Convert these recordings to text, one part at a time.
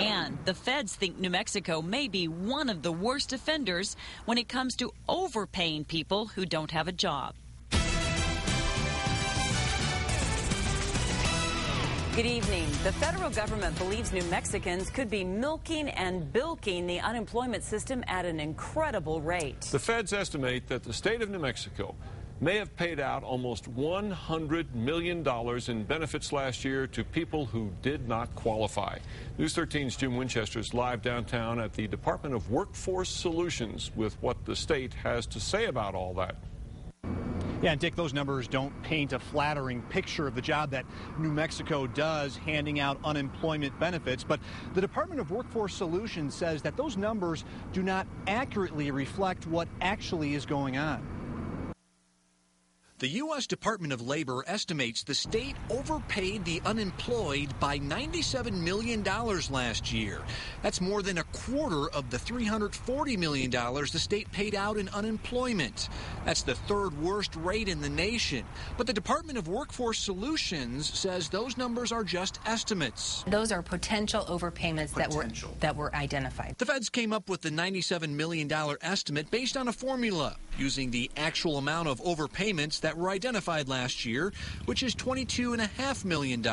And the feds think New Mexico may be one of the worst offenders when it comes to overpaying people who don't have a job. Good evening. The federal government believes New Mexicans could be milking and bilking the unemployment system at an incredible rate. The feds estimate that the state of New Mexico may have paid out almost $100 million in benefits last year to people who did not qualify. News 13's Jim Winchester is live downtown at the Department of Workforce Solutions with what the state has to say about all that. Yeah, and Dick, those numbers don't paint a flattering picture of the job that New Mexico does handing out unemployment benefits. But the Department of Workforce Solutions says that those numbers do not accurately reflect what actually is going on. The U.S. Department of Labor estimates the state overpaid the unemployed by $97 million last year. That's more than a quarter of the $340 million the state paid out in unemployment. That's the third worst rate in the nation. But the Department of Workforce Solutions says those numbers are just estimates. Those are potential overpayments that were identified. The feds came up with the $97 million estimate based on a formula using the actual amount of overpayments that were identified last year, which is $22.5 million.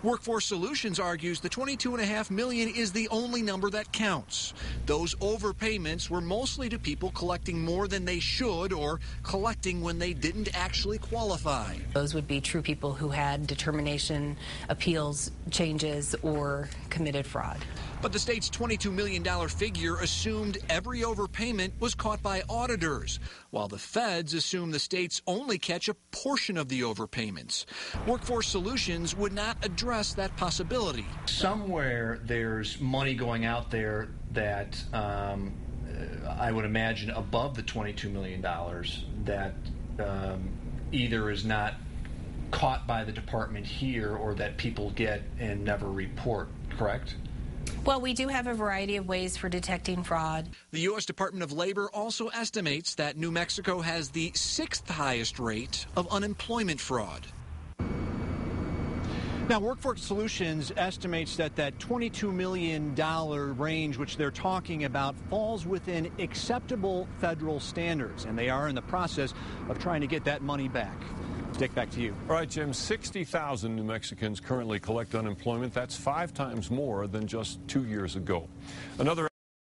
Workforce Solutions argues the $22.5 million is the only number that counts. Those overpayments were mostly to people collecting more than they should or collecting when they didn't actually qualify. Those would be true people who had determination, appeals, changes, or committed fraud. But the state's $22 million figure assumed every overpayment was caught by auditors, while the feds assume the states only catch a portion of the overpayments. Workforce Solutions would not address that possibility. Somewhere there's money going out there that I would imagine above the $22 million that either is not caught by the department here or that people get and never report, correct? Well, we do have a variety of ways for detecting fraud. The U.S. Department of Labor also estimates that New Mexico has the 6th highest rate of unemployment fraud. Now, Workforce Solutions estimates that $22 million range, which they're talking about, falls within acceptable federal standards, and they are in the process of trying to get that money back. Dick, back to you. All right, Jim, 60,000 New Mexicans currently collect unemployment. That's 5 times more than just 2 years ago. Another